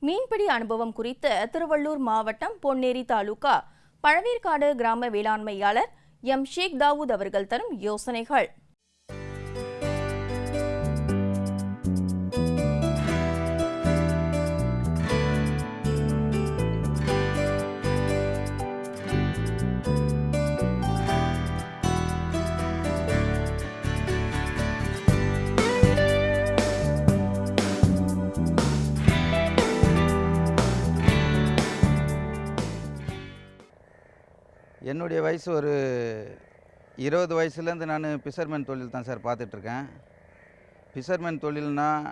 மீன்பிடி அனுபவம் குறித்து திருவள்ளூர் மாவட்டம் பொன்னேரி தாலுகா பழவேற்காடு கிராம வேளாண்மையாளர் எம் ஷேக் தாவூத் அவர்கள் தரும் யோசனைகள். என்னுடைய வயசு ஒரு 20 வயசுலேருந்து நான் ஃபிஷர்மேன் தொழில் தான் சார் பார்த்துட்ருக்கேன். ஃபிஷர்மேன் தொழில்னால்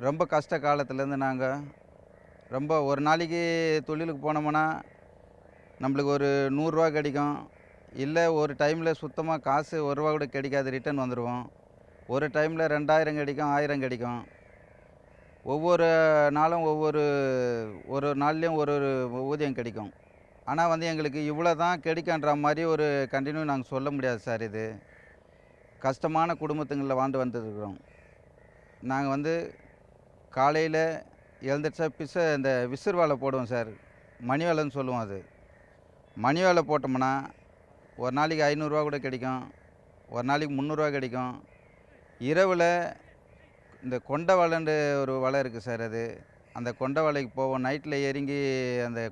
ரொம்ப கஷ்ட காலத்துலேருந்து நாங்கள் ரொம்ப ஒரு நாளைக்கு தொழிலுக்கு போனோம்னா நம்மளுக்கு ஒரு 100 ரூபா கிடைக்கும். இல்லை ஒரு டைமில் சுத்தமாக காசு 1 ரூபா கூட கிடைக்காது, ரிட்டர்ன் வந்துடுவோம். ஒரு டைமில் 2000 கிடைக்கும், 1000 கிடைக்கும். ஒவ்வொரு நாளும் ஒரு நாள்லேயும் ஒரு ஊதியம் கிடைக்கும். ஆனால் எங்களுக்கு இவ்வளோ தான் கிடைக்குன்ற மாதிரி ஒரு கண்டினியூ நாங்கள் சொல்ல முடியாது சார். இது கஷ்டமான குடும்பத்துங்களில் வாழ்ந்து வந்துருக்கிறோம். நாங்கள் காலையில் எழுந்திரிச்சா இந்த விசிறு வேலை போடுவோம் சார். மணி வேலைன்னு சொல்லுவோம். அது மணி வேலை போட்டோம்னா ஒரு நாளைக்கு 500 ரூபா கூட கிடைக்கும், ஒரு நாளைக்கு 300 ரூபா கிடைக்கும். இரவில் இந்த கொண்டை வலைன்ற ஒரு வலை இருக்குது சார். அந்த கொண்டை வலைக்கு போவோம். நைட்டில் இறங்கி அந்த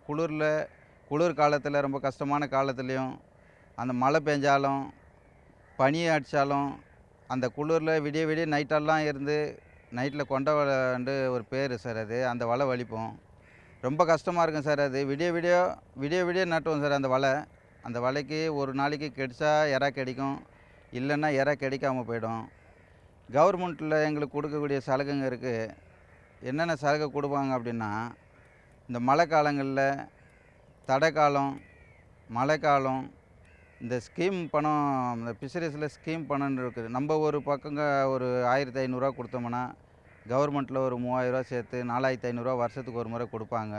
குளிர் காலத்தில் ரொம்ப கஷ்டமான காலத்துலேயும், அந்த மழை பெஞ்சாலும் பனி அடித்தாலும் அந்த குளிரில் விடிய நைட்டெல்லாம் இருந்து நைட்டில் கொண்டை வலைண்டு ஒரு பேர் சார். அந்த வலை வலிப்போம். ரொம்ப கஷ்டமாக இருக்கும் சார். விடிய நட்டுவோம் சார். அந்த வலைக்கு ஒரு நாளைக்கு கிடைச்சா எறா கிடைக்கும், இல்லைன்னா எறா கிடைக்காமல் போயிடும். கவர்மெண்ட்டில் எங்களுக்கு கொடுக்கக்கூடிய சலுகைங்க இருக்குது. என்னென்ன சலுகை கொடுப்பாங்க அப்படின்னா, இந்த மழை காலங்களில் தடைக்காலம், மழைக்காலம், இந்த ஸ்கீம் பணம், இந்த ஃபிஷரிஸில் ஸ்கீம் பணம்னு இருக்குது. நம்ம ஒரு பக்கங்க ஒரு 1500 ரூபா கொடுத்தோம்னா கவர்மெண்ட்டில் ஒரு 3000 ரூபா சேர்த்து 4500 ரூபா வருஷத்துக்கு ஒரு முறை கொடுப்பாங்க.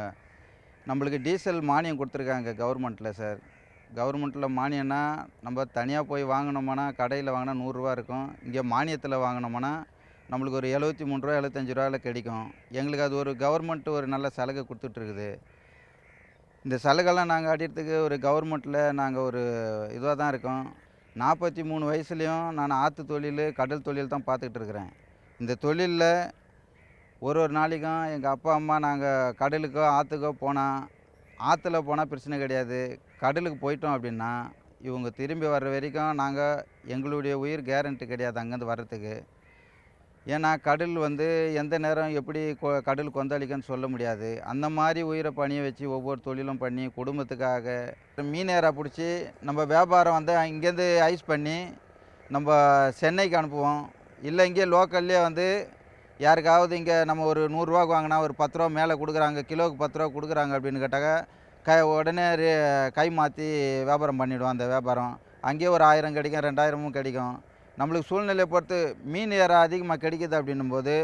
நம்மளுக்கு டீசல் மானியம் கொடுத்துருக்காங்க கவர்மெண்ட்டில் சார். கவர்மெண்ட்டில் மானியம்னா நம்ம தனியாக போய் வாங்கினோம்னா கடையில் வாங்கினா 100 ரூபா இருக்கும். இங்கே மானியத்தில் வாங்கினோம்னா நம்மளுக்கு ஒரு 73 ரூபா 75 ரூபாயில் கிடைக்கும். எங்களுக்கு அது ஒரு கவர்மெண்ட்டு ஒரு நல்ல சலுகை கொடுத்துட்ருக்குது. இந்த சலுகைலாம் நாங்கள் அடிக்கிறதுக்கு ஒரு கவர்மெண்ட்டில் நாங்கள் ஒரு இதுவாக தான் இருக்கோம். 43 வயசுலேயும் நான் ஆற்று தொழில், கடல் தொழில் தான் பார்த்துக்கிட்டு இருக்கிறேன். இந்த தொழிலில் ஒரு நாளைக்கும் எங்கள் அப்பா அம்மா நாங்கள் கடலுக்கோ ஆற்றுக்கோ ஆற்றுல போனால் பிரச்சனை கிடையாது. கடலுக்கு போயிட்டோம் அப்படின்னா இவங்க திரும்பி வர்ற வரைக்கும் நாங்கள் எங்களுடைய உயிர் கேரண்டி கிடையாது அங்கேருந்து வர்றதுக்கு. ஏன்னா கடல் எந்த நேரம் எப்படி கடல் கொந்தளிக்குன்னு சொல்ல முடியாது. அந்த மாதிரி உயிரை பணிய வச்சு ஒவ்வொரு தொழிலும் பண்ணி குடும்பத்துக்காக மீன் ஏறா பிடிச்சி நம்ம வியாபாரம் இங்கேருந்து ஐஸ் பண்ணி நம்ம சென்னைக்கு அனுப்புவோம். இல்லை இங்கே லோக்கல்லே யாருக்காவது இங்கே நம்ம ஒரு 100 ரூபாக்கு வாங்கினா ஒரு 10 ரூபா மேலே கொடுக்குறாங்க, கிலோவுக்கு 10 ரூபா கொடுக்குறாங்க அப்படின்னு கேட்டாக்க உடனே கை மாற்றி வியாபாரம் பண்ணிவிடுவோம். அந்த வியாபாரம் அங்கேயே ஒரு 1000 கிடைக்கும், 2000 கிடைக்கும். நம்மளுக்கு சூழ்நிலையை பொறுத்து மீன் ஏறா அதிகமாக கிடைக்குது அப்படின்னும்போது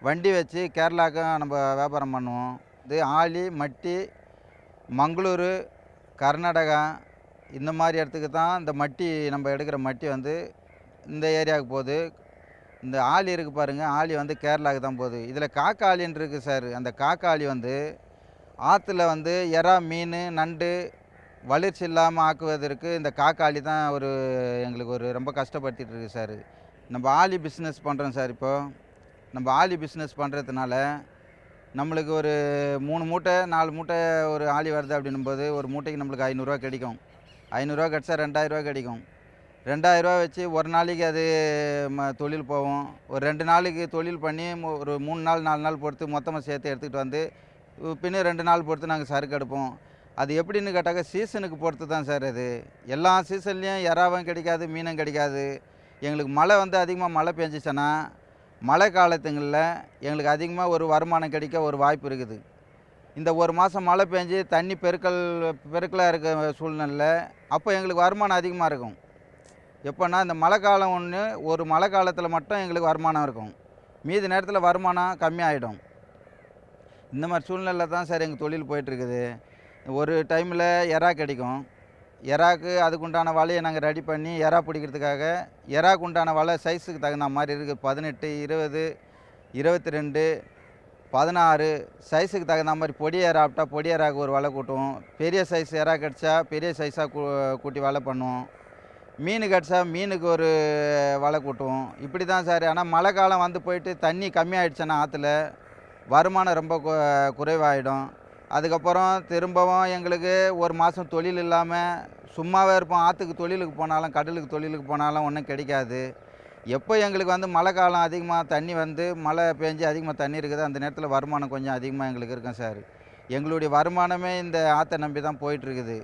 வண்டி வச்சு கேரளாவுக்கும் நம்ம வியாபாரம் பண்ணுவோம். ஆலி, மட்டி, மங்களூரு, கர்நாடகா இந்த மாதிரி இடத்துக்கு தான் இந்த மட்டி நம்ம எடுக்கிற மட்டி இந்த ஏரியாவுக்கு போகுது. இந்த ஆலி இருக்குது பாருங்கள், ஆலி கேரளாவுக்கு தான் போகுது. இதில் காக்காலின்னு இருக்குது சார். அந்த காக்காளி ஆற்றுல எறா, மீன், நண்டு வளர்ச்சி இல்லாமல் ஆக்குவதற்கு இந்த காக்காளி தான் எங்களுக்கு ரொம்ப கஷ்டப்படுத்திட்டு இருக்குது சார். நம்ம ஆலி பிஸ்னஸ் பண்ணுறோம் சார். இப்போது நம்ம ஆலி பிஸ்னஸ் பண்ணுறதுனால நம்மளுக்கு ஒரு 3 மூட்டை 4 மூட்டை ஒரு ஆலி வருது அப்படின்னும்போது ஒரு மூட்டைக்கு நம்மளுக்கு 500 ரூபா கிடைக்கும். 500 ரூபா கிடச்சா 2000 ரூபா கிடைக்கும். 2000 ரூபா வச்சு ஒரு நாளைக்கு அது தொழில் போவோம். ஒரு 2 நாளைக்கு தொழில் பண்ணி ஒரு 3 நாள் 4 நாள் பொறுத்து மொத்தமாக சேர்த்து எடுத்துக்கிட்டு பின்ன 2 நாள் பொறுத்து நாங்கள் சரக்கு எடுப்போம். அது எப்படின்னு கேட்டாக்க சீசனுக்கு பொறுத்து தான் சார். எல்லா சீசன்லேயும் எறாவும் கிடைக்காது, மீனும் கிடைக்காது. எங்களுக்கு மழை அதிகமாக மழை பெஞ்சிச்சுன்னா மழை காலத்துங்களில் எங்களுக்கு அதிகமாக ஒரு வருமானம் கிடைக்க ஒரு வாய்ப்பு இருக்குது. இந்த ஒரு மாதம் மழை பெஞ்சு தண்ணி பெருக்கலாக இருக்க சூழ்நிலை அப்போ எங்களுக்கு வருமானம் அதிகமாக இருக்கும். எப்போன்னா இந்த மழை காலம் ஒரு மழை காலத்தில் மட்டும் எங்களுக்கு வருமானம் இருக்கும், மீதி நேரத்தில் வருமானம் கம்மியாகிடும். இந்த மாதிரி சூழ்நிலை தான் சார் எங்கள் தொழில் போயிட்டுருக்குது. ஒரு டைமில் எறா கிடைக்கும். எறாக்கு அதுக்குண்டான வலையை நாங்கள் ரெடி பண்ணி எறா பிடிக்கிறதுக்காக எறாக்கு உண்டான வலை சைஸுக்கு தகுந்த மாதிரி இருக்குது. 18, 20, 22, 16 சைஸுக்கு தகுந்த மாதிரி பொடி எறா ஆப்பிட்டா பொடி எறாக்கு ஒரு வலை கூட்டுவோம். பெரிய சைஸ் எறா கிடச்சா பெரிய சைஸாக கூட்டி வலை பண்ணுவோம். மீன் கிடச்சா மீனுக்கு ஒரு வலை கூட்டுவோம். இப்படி தான் சார். ஆனால் மழை காலம் வந்து போயிட்டு தண்ணி கம்மியாயிடுச்சுன்னா ஆற்றுல வருமானம் ரொம்ப குறைவாயிடும். அதுக்கப்புறம் திரும்பவும் எங்களுக்கு ஒரு மாதம் தொழில் இல்லாமல் சும்மாவே இருப்போம். ஆற்றுக்கு தொழிலுக்கு போனாலும் கடலுக்கு தொழிலுக்கு போனாலும் ஒன்றும் கிடைக்காது. எப்போ எங்களுக்கு வந்து மழை காலம் அதிகமாக தண்ணி வந்து மழை பெஞ்சு அதிகமாக தண்ணி இருக்குது அந்த நேரத்தில் வருமானம் கொஞ்சம் அதிகமாக எங்களுக்கு இருக்கும் சார். எங்களுடைய வருமானமே இந்த ஆற்றை நம்பி தான் போயிட்டுருக்குது.